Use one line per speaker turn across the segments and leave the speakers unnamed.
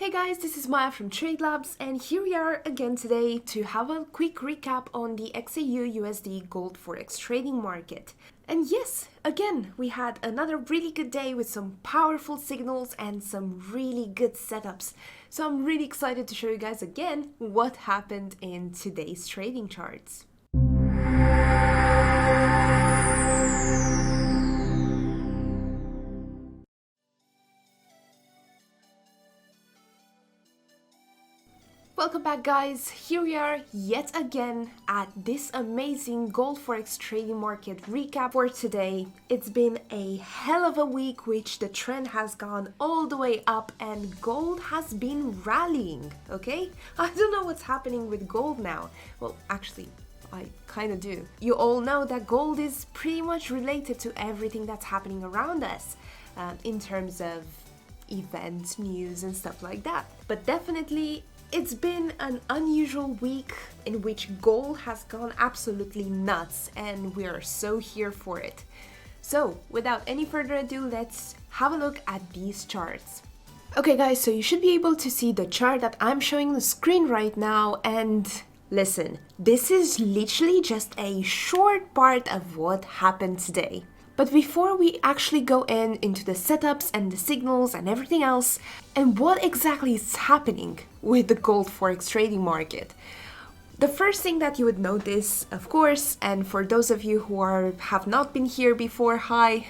Hey guys, this is Maya from TradeLabs, and here we are again today to have a quick recap on the XAUUSD Gold Forex Trading Market. And yes, again, we had another really good day with some powerful signals and some really good setups. So I'm really excited to show you guys again what happened in today's trading charts. Welcome back guys, here we are yet again at this amazing gold forex trading market recap for today. It's been a hell of a week which the trend has gone all the way up and gold has been rallying, okay? I don't know what's happening with gold now. Well, actually, I kind of do. You all know that gold is pretty much related to everything that's happening around us in terms of events, news and stuff like that. But definitely it's been an unusual week in which gold has gone absolutely nuts and we are so here for it. So without any further ado, let's have a look at these charts. Okay guys, so you should be able to see the chart that I'm showing on the screen right now, and listen, this is literally just a short part of what happened today. But before we actually go into the setups and the signals and everything else, and what exactly is happening with the gold forex trading market, the first thing that you would notice, of course, and for those of you who have not been here before, hi,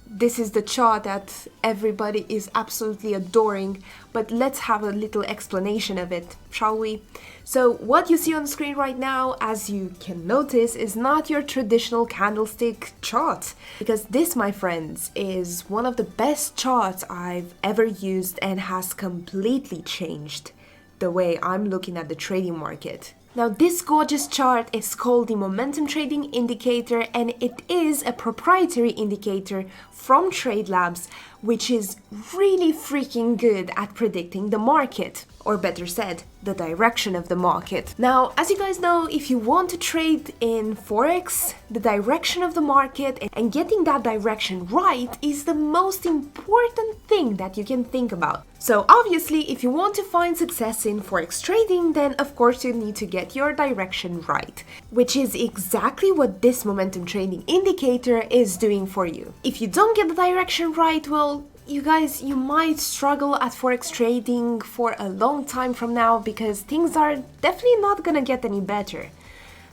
this is the chart that everybody is absolutely adoring, but let's have a little explanation of it, shall we? So what you see on the screen right now, as you can notice, is not your traditional candlestick chart, because this, my friends, is one of the best charts I've ever used and has completely changed the way I'm looking at the trading market. Now this gorgeous chart is called the Momentum Trading Indicator, and it is a proprietary indicator from TradeLabs, which is really freaking good at predicting the market, or better said, the direction of the market. Now, as you guys know, if you want to trade in Forex, the direction of the market and getting that direction right is the most important thing that you can think about. So obviously, if you want to find success in Forex trading, then of course you need to get your direction right, which is exactly what this Momentum Trading Indicator is doing for you. If you don't get the direction right, well, you guys, you might struggle at Forex trading for a long time from now, because things are definitely not gonna get any better.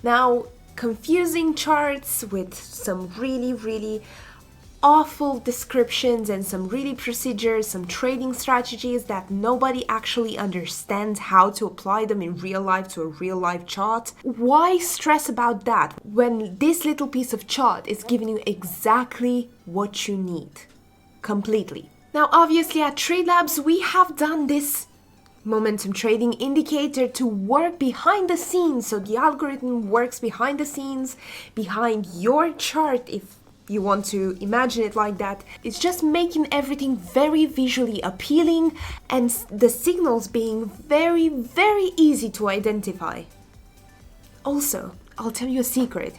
Now, confusing charts with some really awful descriptions and some really procedures, some trading strategies that nobody actually understands how to apply them in real life to a real life chart. Why stress about that when this little piece of chart is giving you exactly what you need? Completely. Now obviously at TradeLabs we have done this Momentum Trading Indicator to work behind the scenes, so the algorithm works behind the scenes, behind your chart, if you want to imagine it like that. It's just making everything very visually appealing and the signals being very easy to identify. Also, I'll tell you a secret.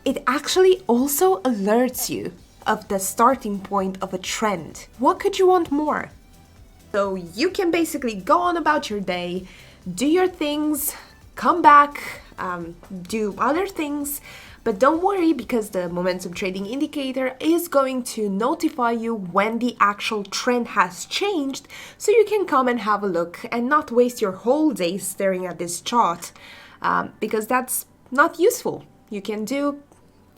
It actually also alerts you of the starting point of a trend. What could you want more? So you can basically go on about your day, do your things, come back, do other things, but don't worry, because the Momentum Trading Indicator is going to notify you when the actual trend has changed, so you can come and have a look and not waste your whole day staring at this chart, because that's not useful. You can do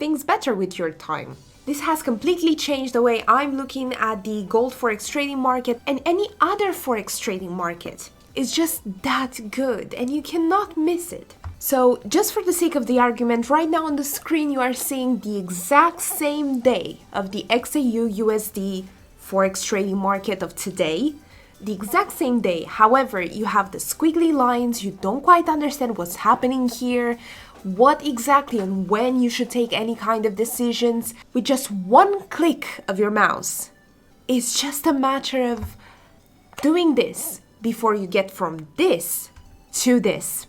things better with your time. This has completely changed the way I'm looking at the gold forex trading market and any other forex trading market. It's just that good and you cannot miss it. So just for the sake of the argument, right now on the screen you are seeing the exact same day of the XAUUSD Forex Trading Market of today. The exact same day. However, you have the squiggly lines, you don't quite understand what's happening here, what exactly and when you should take any kind of decisions. With just one click of your mouse, it's just a matter of doing this before you get from this to this.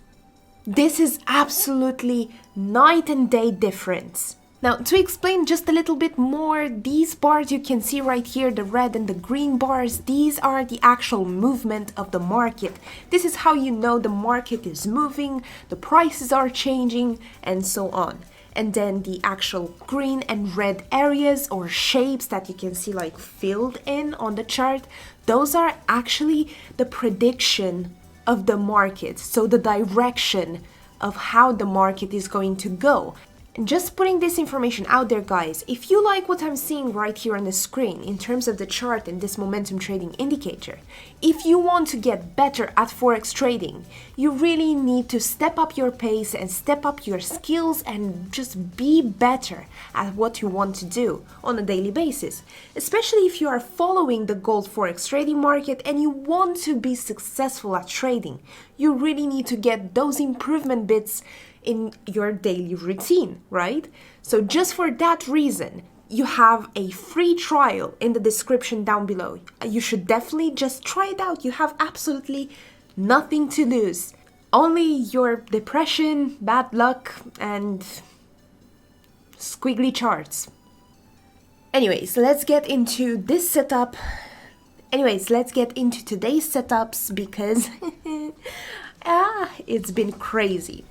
This is absolutely night and day difference. Now, to explain just a little bit more, these bars you can see right here, the red and the green bars, these are the actual movement of the market. This is how you know the market is moving, the prices are changing, and so on. And then the actual green and red areas or shapes that you can see like filled in on the chart, those are actually the prediction of the market, so the direction of how the market is going to go. And just putting this information out there, guys, if you like what I'm seeing right here on the screen in terms of the chart and this momentum trading indicator, if you want to get better at forex trading, you really need to step up your pace and step up your skills and just be better at what you want to do on a daily basis. Especially if you are following the gold forex trading market and you want to be successful at trading, you really need to get those improvement bits in your daily routine, right? So just for that reason, you have a free trial in the description down below. You should definitely just try it out. You have absolutely nothing to lose. Only your depression, bad luck, and squiggly charts. Anyways, let's get into this setup. Let's get into today's setups because it's been crazy.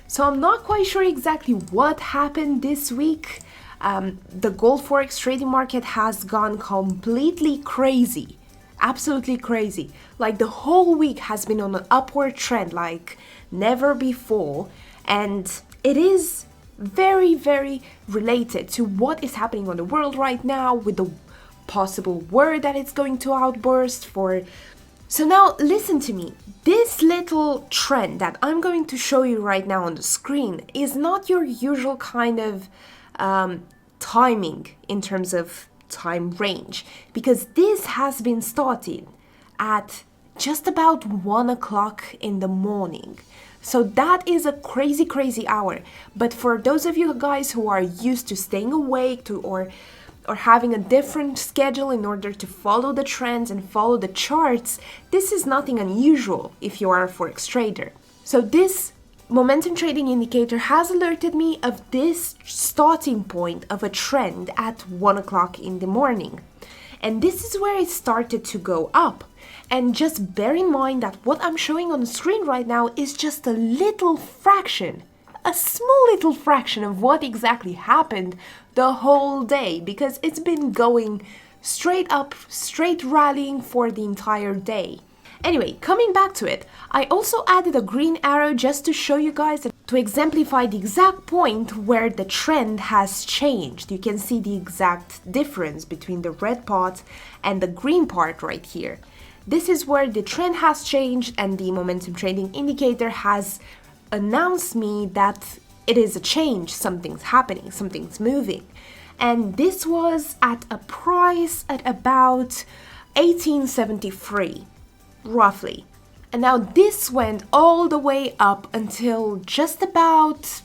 So I'm not quite sure exactly what happened this week. The gold forex trading market has gone completely crazy, absolutely crazy. Like the whole week has been on an upward trend like never before, and it is very, very related to what is happening on the world right now with the possible war that it's going to outburst for. So now listen to me. This little trend that I'm going to show you right now on the screen is not your usual kind of timing in terms of time range, because this has been started at just about 1 o'clock in the morning. So that is a crazy, crazy hour. But for those of you guys who are used to staying awake or having a different schedule in order to follow the trends and follow the charts, this is nothing unusual if you are a forex trader. So this momentum trading indicator has alerted me of this starting point of a trend at 1 o'clock in the morning. And this is where it started to go up. And just bear in mind that what I'm showing on the screen right now is just a little fraction, a small little fraction of what exactly happened the whole day, because it's been going straight up, straight rallying for the entire day. Anyway, coming back to it, I also added a green arrow just to show you guys, to exemplify the exact point where the trend has changed. You can see the exact difference between the red part and the green part right here. This is where the trend has changed and the momentum trading indicator has announced me that it is a change, something's happening, something's moving. And this was at a price at about 1873, roughly. And now this went all the way up until just about,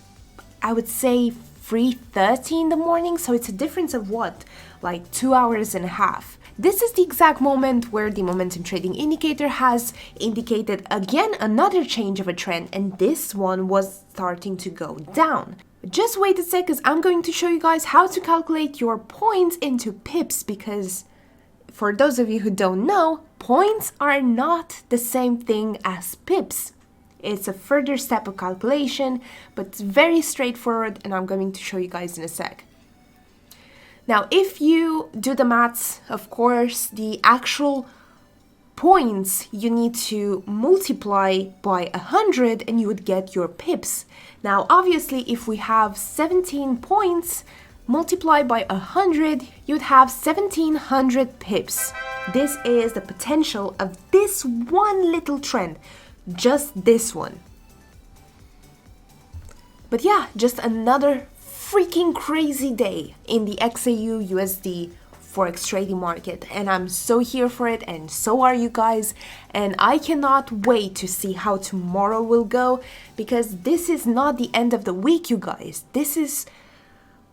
I would say, 3:30 in the morning. So it's a difference of what? Like 2 hours and a half. This is the exact moment where the momentum trading indicator has indicated again another change of a trend, and this one was starting to go down. Just wait a sec, because I'm going to show you guys how to calculate your points into pips, because for those of you who don't know, points are not the same thing as pips. It's a further step of calculation, but it's very straightforward, and I'm going to show you guys in a sec. Now, if you do the maths, of course, the actual points you need to multiply by 100 and you would get your pips. Now, obviously, if we have 17 points multiplied by 100, you'd have 1700 pips. This is the potential of this one little trend, just this one. But yeah, just another freaking crazy day in the XAUUSD Forex trading market, and I'm so here for it, and so are you guys, and I cannot wait to see how tomorrow will go, because this is not the end of the week, you guys. This is,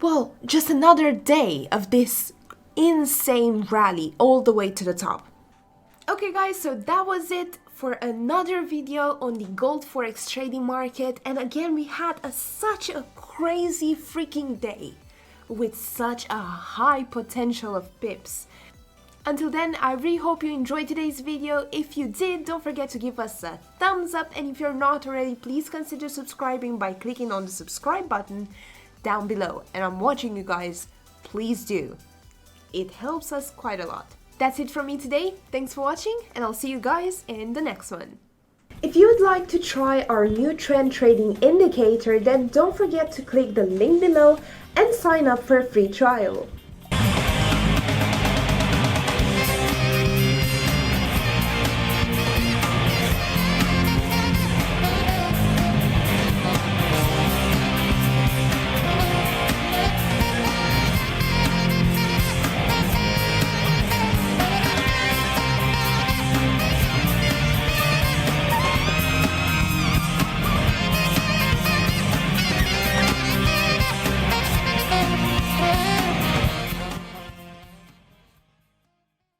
well, just another day of this insane rally all the way to the top. Okay guys, so that was it for another video on the gold forex trading market, and again we had such a crazy freaking day. with such a high potential of pips. Until then, I really hope you enjoyed today's video. If you did, don't forget to give us a thumbs up, and if you're not already, please consider subscribing by clicking on the subscribe button down below. And I'm watching you guys, please do. It helps us quite a lot. That's it from me today. Thanks for watching, and I'll see you guys in the next one. If you would like to try our new trend trading indicator, then don't forget to click the link below and sign up for a free trial.